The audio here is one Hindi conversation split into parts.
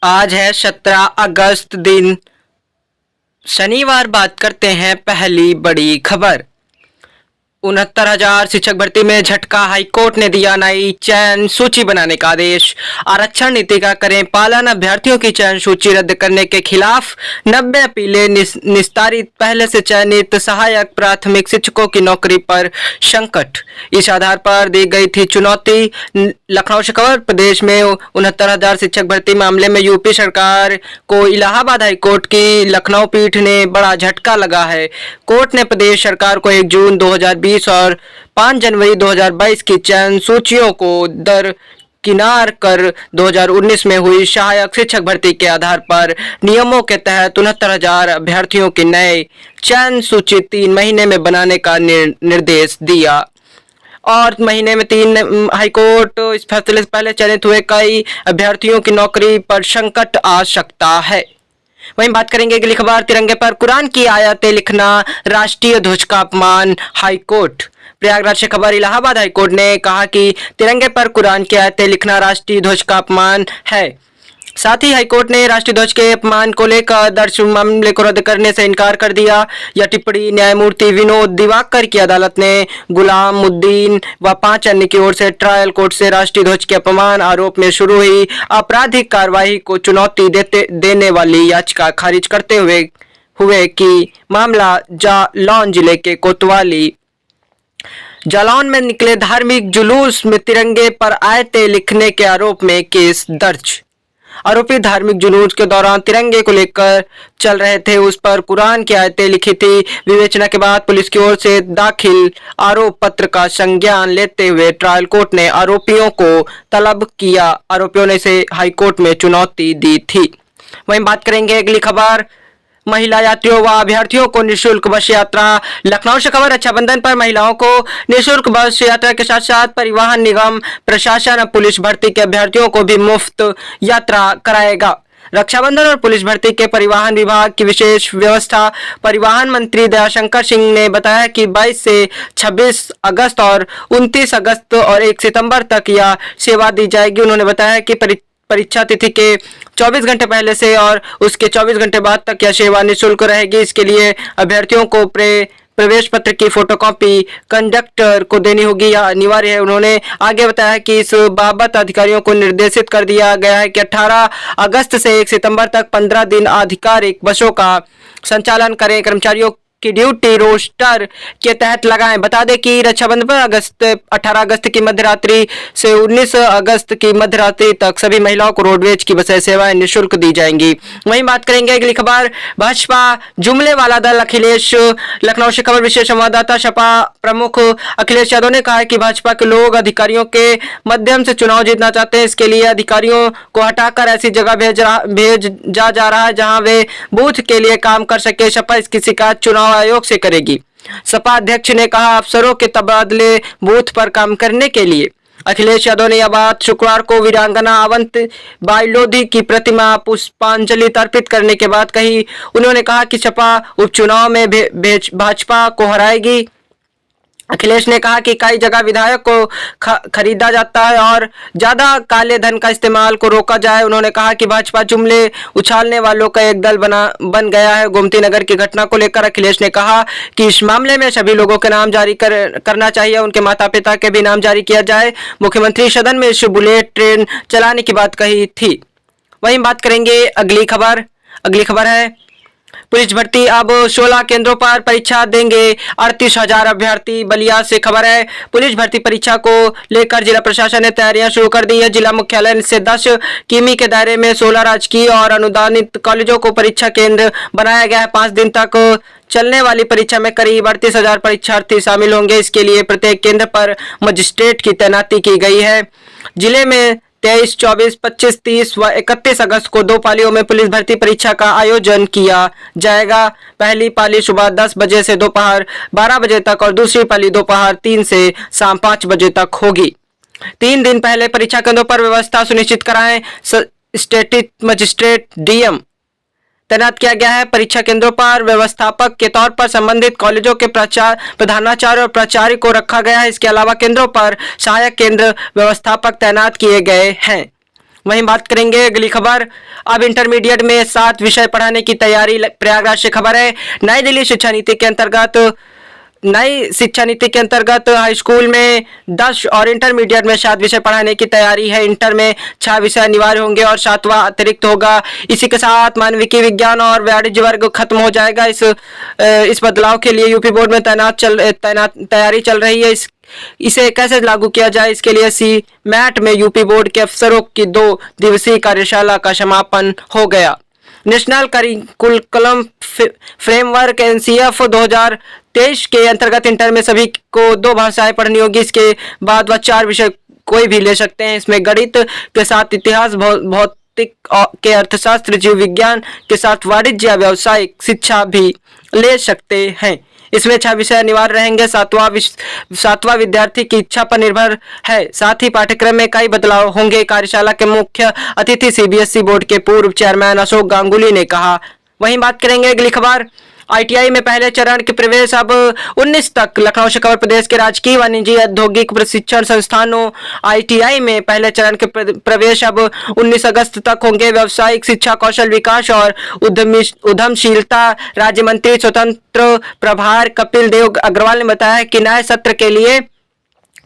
आज है 17 अगस्त दिन शनिवार। बात करते हैं पहली बड़ी खबर। 69,000 शिक्षक भर्ती में झटका, हाईकोर्ट ने दिया नई चयन सूची बनाने का आदेश। आरक्षण नीति का करें पालन, अभ्यर्थियों की चयन सूची रद्द करने के खिलाफ 90 अपीलें निस्तारित। पहले से चयनित सहायक प्राथमिक शिक्षकों की नौकरी पर संकट, इस आधार पर दी गई थी चुनौती। लखनऊ से खबर। प्रदेश में 69,000 शिक्षक भर्ती मामले में यूपी सरकार को इलाहाबाद हाईकोर्ट की लखनऊ पीठ ने बड़ा झटका लगा है। कोर्ट ने प्रदेश सरकार को 1 जून 2020 और 5 जनवरी 2022 की चयन सूचियों को दरकिनार कर 2019 में हुई सहायक शिक्षक भर्ती के आधार पर नियमों के तहत 69,000 अभ्यर्थियों की नए चयन सूची 3 महीने में बनाने का निर्देश दिया। और महीने में 3 हाईकोर्ट इस फैसले से पहले चयनित हुए कई अभ्यर्थियों की नौकरी पर संकट आ सकता है। वहीं बात करेंगे अगली खबर। तिरंगे पर कुरान की आयतें लिखना राष्ट्रीय ध्वज का अपमान, हाईकोर्ट। प्रयागराज से खबर। इलाहाबाद हाईकोर्ट ने कहा कि तिरंगे पर कुरान की आयतें लिखना राष्ट्रीय ध्वज का अपमान है। साथ ही हाईकोर्ट ने राष्ट्रीय ध्वज के अपमान को लेकर दर्ज मामले को रद्द करने से इनकार कर दिया। यह टिप्पणी न्यायमूर्ति विनोद दिवाकर की अदालत ने गुलामुद्दीन व 5 अन्य की ओर से ट्रायल कोर्ट से राष्ट्रीय ध्वज के अपमान आरोप में शुरू हुई आपराधिक कार्रवाई को चुनौती देने वाली याचिका खारिज करते हुए कि मामला जालौन जिले के कोतवाली जालौन में निकले धार्मिक जुलूस में तिरंगे पर आयतें लिखने के आरोप में केस दर्ज। आरोपी धार्मिक जुलूस के दौरान तिरंगे को लेकर चल रहे थे, उस पर कुरान की आयतें लिखी थी। विवेचना के बाद पुलिस की ओर से दाखिल आरोप पत्र का संज्ञान लेते हुए ट्रायल कोर्ट ने आरोपियों को तलब किया। आरोपियों ने इसे हाईकोर्ट में चुनौती दी थी। वहीं बात करेंगे अगली खबर। महिला यात्रियों व अभ्यर्थियों को निःशुल्क बस यात्रा। लखनऊ से खबर। रक्षाबंधन पर महिलाओं को निःशुल्क बस यात्रा के साथ साथ परिवहन निगम प्रशासन अब पुलिस भर्ती के अभ्यर्थियों को भी मुफ्त यात्रा कराएगा। रक्षाबंधन और पुलिस भर्ती के परिवहन विभाग की विशेष व्यवस्था। परिवहन मंत्री दयाशंकर सिंह ने बताया कि 22 से 26 अगस्त और 29 अगस्त और 1 सितंबर तक यह सेवा दी जाएगी। उन्होंने बताया कि परीक्षा तिथि के 24 घंटे पहले से और उसके 24 घंटे बाद तक यह सेवा निःशुल्क रहेगी। इसके लिए अभ्यर्थियों को प्रवेश पत्र की फोटोकॉपी कंडक्टर को देनी होगी, यह अनिवार्य है। उन्होंने आगे बताया कि इस बाबत अधिकारियों को निर्देशित कर दिया गया है कि 18 अगस्त से 1 सितंबर तक 15 दिन आधिकारिक बसों का संचालन करें। कर्मचारियों की ड्यूटी रोस्टर के तहत लगाएं। बता दें कि रक्षाबंधन पर 18 अगस्त की मध्यरात्रि से 19 अगस्त की मध्यरात्रि तक सभी महिलाओं को रोडवेज की बसें सेवाएं निःशुल्क दी जाएंगी। वहीं बात करेंगे अगली खबर। भाजपा जुमले वाला दल अखिलेश। लखनऊ से खबर। विशेष संवाददाता सपा प्रमुख अखिलेश यादव ने कहा है कि भाजपा के लोग अधिकारियों के माध्यम से चुनाव जीतना चाहते हैं। इसके लिए अधिकारियों को हटाकर ऐसी जगह भेजा जा रहा है जहां वे बूथ के लिए काम कर सके। सपा इसकी शिकायत चुनाव आयोग से करेगी। सपा अध्यक्ष ने कहा अफसरों के तबादले बूथ पर काम करने के लिए। अखिलेश यादव ने यह बात शुक्रवार को वीरांगना अवंतीबाई लोधी की प्रतिमा पुष्पांजलि अर्पित करने के बाद कही। उन्होंने कहा कि सपा उपचुनाव में भाजपा को हराएगी। अखिलेश ने कहा कि कई जगह विधायक को खरीदा जाता है और ज्यादा काले धन का इस्तेमाल को रोका जाए। उन्होंने कहा कि भाजपा जुमले उछालने वालों का एक दल बन गया है। गोमती नगर की घटना को लेकर अखिलेश ने कहा कि इस मामले में सभी लोगों के नाम जारी करना चाहिए, उनके माता पिता के भी नाम जारी किया जाए। मुख्यमंत्री सदन में इस बुलेट ट्रेन चलाने की बात कही थी। वहीं बात करेंगे अगली खबर। अगली खबर है पुलिस भर्ती अब 16 केंद्रों पर परीक्षा देंगे 38,000 अभ्यर्थी। बलिया से खबर है। पुलिस भर्ती परीक्षा को लेकर जिला प्रशासन ने तैयारियां शुरू कर दी है। जिला मुख्यालय से 10 किमी के दायरे में 16 राजकीय और अनुदानित कॉलेजों को परीक्षा केंद्र बनाया गया है। 5 दिन तक चलने वाली परीक्षा में करीब 38,000 परीक्षार्थी शामिल होंगे। इसके लिए प्रत्येक केंद्र पर मजिस्ट्रेट की तैनाती की गई है। जिले में 23, 24, 25, 30 व 31 अगस्त को 2 पालियों में पुलिस भर्ती परीक्षा का आयोजन किया जाएगा। पहली पाली सुबह 10 बजे से दोपहर 12 बजे तक और दूसरी पाली दोपहर 3 से शाम 5 बजे तक होगी। 3 दिन पहले परीक्षा केंद्रों पर व्यवस्था सुनिश्चित कराएं। स्टेटिक मजिस्ट्रेट डीएम तैनात किया गया है। परीक्षा केंद्रों पर व्यवस्थापक के तौर पर संबंधित कॉलेजों के प्रधानाचार्य और प्राचार्य को रखा गया है। इसके अलावा केंद्रों पर सहायक केंद्र व्यवस्थापक तैनात किए गए हैं। वहीं बात करेंगे अगली खबर। अब इंटरमीडिएट में 7 विषय पढ़ाने की तैयारी, प्रयागराज से खबर है। नई शिक्षा नीति के अंतर्गत हाई स्कूल में 10 और इंटरमीडिएट में 7 विषय पढ़ाने की तैयारी है। इंटर में 6 विषय अनिवार्य होंगे और 7वां अतिरिक्त होगा। इसी के साथ मानविकी, विज्ञान और वाणिज्य वर्ग खत्म हो जाएगा। इस बदलाव के लिए यूपी बोर्ड में तैयारी चल रही है। इसे कैसे लागू किया जाए, इसके लिए सीमैट में यूपी बोर्ड के अफसरों की 2 दिवसीय कार्यशाला का समापन हो गया। नेशनल करिकुलम फ्रेमवर्क NCF 2023 के अंतर्गत इंटर में सभी को 2 भाषाएं पढ़नी होगी। इसके बाद वह 4 विषय कोई भी ले सकते हैं। इसमें गणित के साथ इतिहास, भौतिक के अर्थशास्त्र, जीव विज्ञान के साथ वाणिज्य या व्यावसायिक शिक्षा भी ले सकते हैं। इसमें 6 विषय अनिवार्य रहेंगे। 7वां विद्यार्थी की इच्छा पर निर्भर है। साथ ही पाठ्यक्रम में कई बदलाव होंगे। कार्यशाला के मुख्य अतिथि CBSE बोर्ड के पूर्व चेयरमैन अशोक गांगुली ने कहा। वहीं बात करेंगे अगली खबर। ITI में पहले चरण के प्रवेश अब 19 तक। लखनऊ से खबर। प्रदेश के राजकीय व निजी औद्योगिक प्रशिक्षण संस्थानों ITI में पहले चरण के प्रवेश अब 19 अगस्त तक होंगे। व्यावसायिक शिक्षा, कौशल विकास और उद्यमशीलता राज्य मंत्री स्वतंत्र प्रभार कपिल देव अग्रवाल ने बताया कि नए सत्र के लिए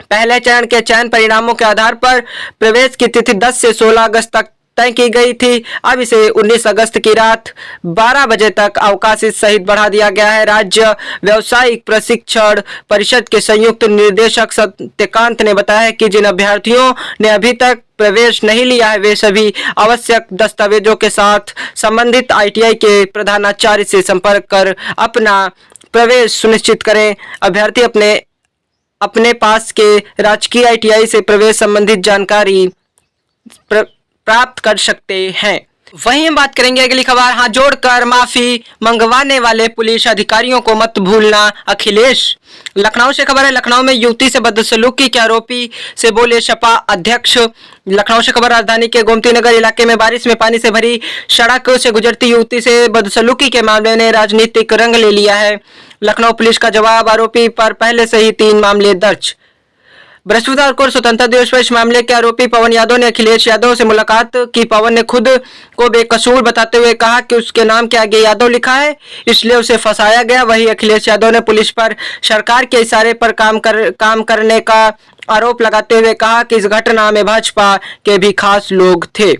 पहले चरण के चयन परिणामों के आधार पर प्रवेश की तिथि 10 से 16 अगस्त तक तय की गई थी। अब इसे 19 अगस्त की रात 12 बजे तक अवकाश सहित बढ़ा दिया गया है। राज्य व्यावसायिक प्रशिक्षण परिषद के संयुक्त निर्देशक सत्यकांत ने बताया कि जिन अभ्यर्थियों ने अभी तक प्रवेश नहीं लिया है वे सभी आवश्यक दस्तावेजों के साथ संबंधित ITI के प्रधानाचार्य से संपर्क कर अपना प्रवेश सुनिश्चित करें। अभ्यर्थी अपने पास के राजकीय ITI से प्रवेश संबंधित जानकारी प्राप्त कर सकते हैं। वहीं हम बात करेंगे अगली खबर। हाथ जोड़कर माफी मंगवाने वाले पुलिस अधिकारियों को मत भूलना, अखिलेश। लखनऊ से खबर है। लखनऊ में युवती से बदसलूकी के आरोपी से बोले सपा अध्यक्ष। लखनऊ से खबर। राजधानी के गोमती नगर इलाके में बारिश में पानी से भरी सड़क से गुजरती युवती से बदसलूकी के मामले ने राजनीतिक रंग ले लिया है। लखनऊ पुलिस का जवाब। आरोपी पर पहले से ही 3 मामले दर्ज। बृहस्पतिवार को स्वतंत्रता दिवस पर इस मामले के आरोपी पवन यादव ने अखिलेश यादव से मुलाकात की। पवन ने खुद को बेकसूर बताते हुए कहा कि उसके नाम के आगे यादव लिखा है, इसलिए उसे फंसाया गया। वहीं अखिलेश यादव ने पुलिस पर सरकार के इशारे पर काम करने का आरोप लगाते हुए कहा कि इस घटना में भाजपा के भी खास लोग थे।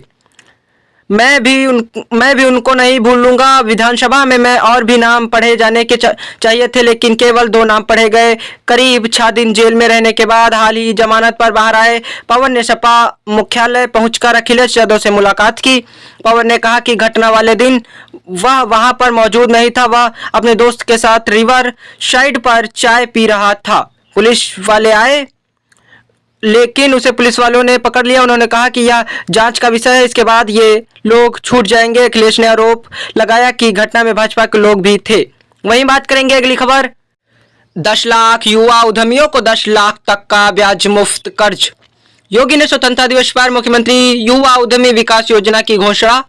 मैं भी उनको नहीं भूलूंगा। विधानसभा में मैं और भी नाम पढ़े जाने के चाहिए थे, लेकिन केवल 2 नाम पढ़े गए। करीब 6 दिन जेल में रहने के बाद हाल ही जमानत पर बाहर आए पवन ने सपा मुख्यालय पहुंचकर अखिलेश यादव से मुलाकात की। पवन ने कहा कि घटना वाले दिन वह वहां पर मौजूद नहीं था। वह अपने दोस्त के साथ रिवर साइड पर चाय पी रहा था। पुलिस वाले आए लेकिन उसे पुलिस वालों ने पकड़ लिया। उन्होंने कहा कि यह जांच का विषय है, इसके बाद ये लोग छूट जाएंगे। अखिलेश ने आरोप लगाया कि घटना में भाजपा के लोग भी थे। वहीं बात करेंगे अगली खबर। 10 लाख युवा उद्यमियों को 10 लाख तक का ब्याज मुफ्त कर्ज। योगी ने स्वतंत्रता दिवस पर मुख्यमंत्री युवा उद्यमी विकास योजना की घोषणा।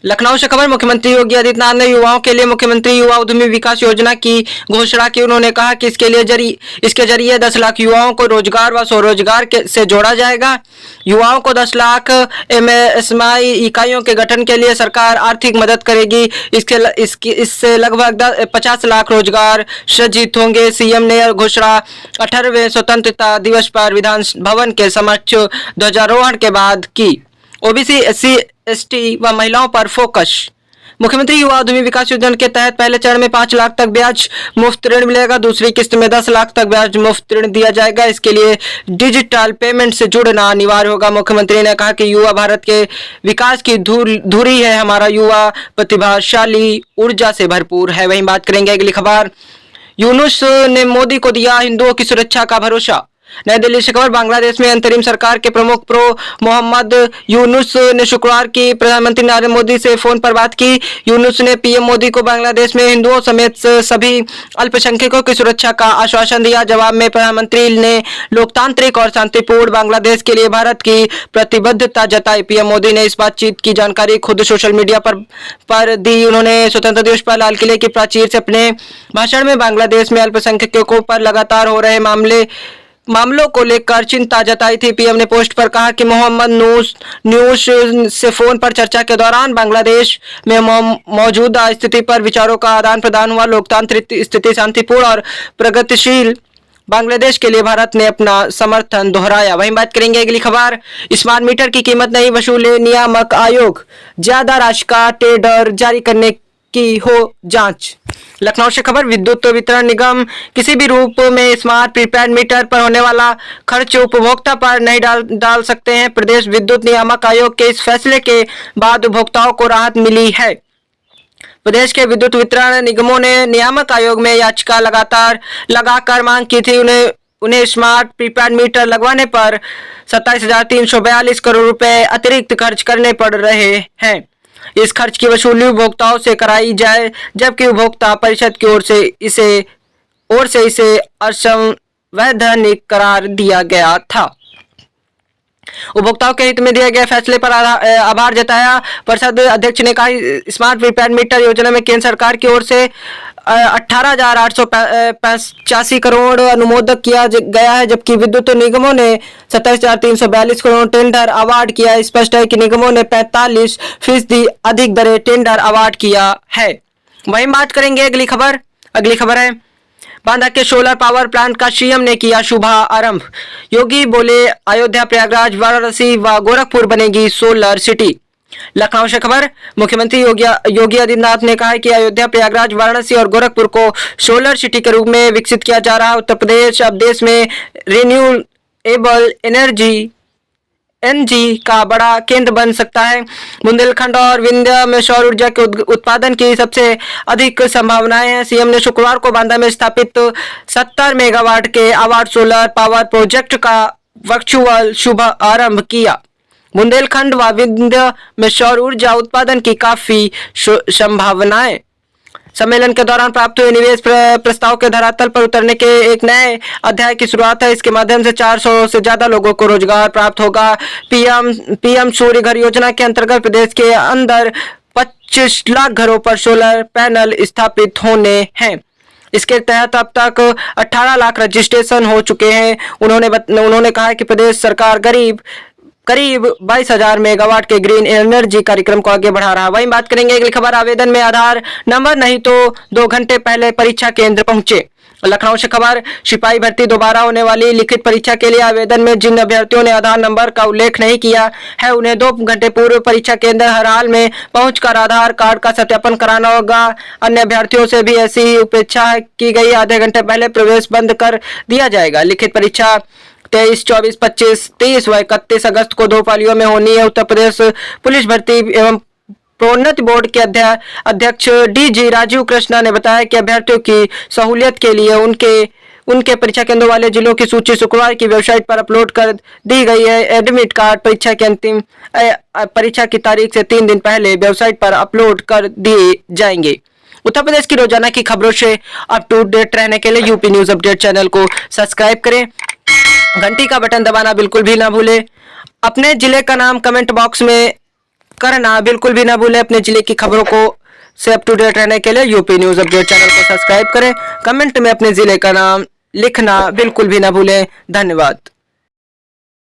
लखनऊ से खबर। मुख्यमंत्री योगी आदित्यनाथ ने युवाओं के लिए मुख्यमंत्री युवा उद्यमी विकास योजना की घोषणा की। उन्होंने कहा कि इसके जरिए 10 लाख युवाओं को रोजगार व स्वरोजगार से जोड़ा जाएगा। युवाओं को 10 लाख MSME इकाइयों के गठन के लिए सरकार आर्थिक मदद करेगी। इससे लगभग 50 लाख रोजगार सृजित होंगे। सीएम ने घोषणा 18वें स्वतंत्रता दिवस पर विधान भवन के समक्ष ध्वजारोहण के बाद की। OBC SC ST व महिलाओं पर फोकस। मुख्यमंत्री युवा उद्यमी विकास योजना के तहत पहले चरण में 5 लाख तक ब्याज मुफ्त ऋण मिलेगा। दूसरी किस्त में 10 लाख तक ब्याज मुफ्त ऋण दिया जाएगा। इसके लिए डिजिटल पेमेंट से जुड़ना अनिवार्य होगा। मुख्यमंत्री ने कहा कि युवा भारत के विकास की धुरी है। हमारा युवा प्रतिभाशाली, ऊर्जा से भरपूर है। वहीं बात करेंगे अगली खबर। यूनुस ने मोदी को दिया हिंदुओं की सुरक्षा का भरोसा। नई दिल्ली से खबर। बांग्लादेश में अंतरिम सरकार के प्रमुख मोहम्मद यूनुस ने शुक्रवार की प्रधानमंत्री नरेंद्र मोदी से फोन पर बात की। यूनुस ने PM मोदी को बांग्लादेश में हिंदुओं समेत सभी अल्पसंख्यकों की सुरक्षा का आश्वासन दिया। जवाब में प्रधानमंत्री ने लोकतांत्रिक और शांतिपूर्ण बांग्लादेश के लिए भारत की प्रतिबद्धता जताई। PM मोदी ने इस बातचीत की जानकारी खुद सोशल मीडिया पर दी। उन्होंने स्वतंत्रता दिवस पर लाल किले की प्राचीर से अपने भाषण में बांग्लादेश में अल्पसंख्यकों पर लगातार हो रहे मामलों को लेकर चिंता जताई थी। पीएम ने पोस्ट पर कहा कि मोहम्मद न्यूश से फोन पर चर्चा के दौरान बांग्लादेश में मौजूदा स्थिति पर विचारों का आदान प्रदान हुआ। लोकतांत्रिक स्थिति शांतिपूर्ण और प्रगतिशील बांग्लादेश के लिए भारत ने अपना समर्थन दोहराया। वहीं बात करेंगे अगली खबर, स्मार्ट मीटर की कीमत नहीं वसूले नियामक आयोग, ज्यादा राशि का टेंडर जारी करने की हो जांच। लखनऊ से खबर, विद्युत वितरण निगम किसी भी रूप में स्मार्ट प्रीपेड मीटर पर होने वाला खर्च उपभोक्ता पर नहीं डाल सकते हैं। प्रदेश विद्युत नियामक आयोग के इस फैसले के बाद उपभोक्ताओं को राहत मिली है। प्रदेश के विद्युत वितरण निगमों ने नियामक आयोग में याचिका लगाकर मांग की थी। उन्हें स्मार्ट प्रीपेड मीटर लगवाने पर 27,342 करोड़ रुपए अतिरिक्त खर्च करने पड़ रहे हैं। इस खर्च की वसूली उपभोक्ताओं से कराई जाए, जबकि उपभोक्ता परिषद की ओर से इसे असंवैधानिक करार दिया गया था। उपभोक्ताओं के हित में दिए गए फैसले पर आभार जताया। परिषद अध्यक्ष ने कहा, स्मार्ट प्रीपेड मीटर योजना में केंद्र सरकार की ओर से 18,885 करोड़ अनुमोदन किया गया है, जबकि विद्युत निगमों ने 27,342 करोड़ टेंडर अवार्ड किया। स्पष्ट है कि निगमों ने 45% अधिक दरें टेंडर अवार्ड किया है। वहीं बात करेंगे अगली खबर है, बांदा के सोलर पावर प्लांट का सीएम ने किया शुभारंभ। योगी बोले, अयोध्या, प्रयागराज, वाराणसी व गोरखपुर बनेगी सोलर सिटी। लखनऊ से खबर, मुख्यमंत्री योगी आदित्यनाथ ने कहा है कि अयोध्या, प्रयागराज, वाराणसी और गोरखपुर को सोलर सिटी के रूप में विकसित किया जा रहा है। उत्तर प्रदेश अब देश में रिन्यूएबल एनर्जी का बड़ा केंद्र बन सकता है। बुंदेलखंड और विंध्य में सौर ऊर्जा के उत्पादन की सबसे अधिक संभावनाएं हैं। सीएम ने शुक्रवार को बांदा में स्थापित 70 मेगावाट के आवाट सोलर पावर प्रोजेक्ट का वर्चुअल शुभारंभ किया। बुंदेलखंड व विंध्य में सौर ऊर्जा उत्पादन की काफी संभावनाएं। सम्मेलन के दौरान प्राप्त हुए निवेश प्रस्ताव के धरातल पर उतरने के एक नए अध्याय की शुरुआत है। इसके माध्यम से 400 से ज्यादा लोगों को रोजगार प्राप्त होगा। पीएम सूर्य घर योजना के अंतर्गत प्रदेश के अंदर 25 लाख घरों पर सोलर पैनल स्थापित होने हैं। इसके तहत अब तक 18 लाख रजिस्ट्रेशन हो चुके हैं। उन्होंने कहा कि प्रदेश सरकार करीब 22,000 मेगावाट के ग्रीन एनर्जी कार्यक्रम को आगे बढ़ा रहा है। वहीं बात करेंगे अगली खबर, आवेदन में आधार नंबर नहीं तो 2 घंटे पहले परीक्षा केंद्र पहुंचे। लखनऊ से खबर, सिपाही भर्ती दोबारा होने वाली लिखित परीक्षा के लिए आवेदन में जिन अभ्यर्थियों ने आधार नंबर का उल्लेख नहीं किया है, उन्हें 2 घंटे पूर्व परीक्षा केंद्र हर हाल में पहुंचकर आधार कार्ड का सत्यापन कराना होगा। अन्य अभ्यर्थियों से भी ऐसी ही उपेक्षा की गई। आधे घंटे पहले प्रवेश बंद कर दिया जाएगा। लिखित परीक्षा 23, 24, 25, 30 व 31 अगस्त को 2 पालियों में होनी है। उत्तर प्रदेश पुलिस भर्ती एवं प्रोन्नति बोर्ड के अध्यक्ष डीजी राजीव कृष्णा ने बताया कि अभ्यर्थियों की सहूलियत के लिए उनके परीक्षा केंद्रों वाले जिलों की सूची शुक्रवार की वेबसाइट पर अपलोड कर दी गई है। एडमिट कार्ड परीक्षा के अंतिम परीक्षा की तारीख से 3 दिन पहले वेबसाइट पर अपलोड कर दिए जाएंगे। उत्तर प्रदेश की रोजाना की खबरों से अप टू डेट रहने के लिए यूपी न्यूज अपडेट चैनल को सब्सक्राइब करें, घंटी का बटन दबाना बिल्कुल भी ना भूलें। अपने जिले का नाम कमेंट बॉक्स में करना बिल्कुल भी ना भूलें। अपने जिले की खबरों को से अप टू डेट रहने के लिए यूपी न्यूज अपडेट चैनल को सब्सक्राइब करें, कमेंट में अपने जिले का नाम लिखना बिल्कुल भी ना भूलें। धन्यवाद।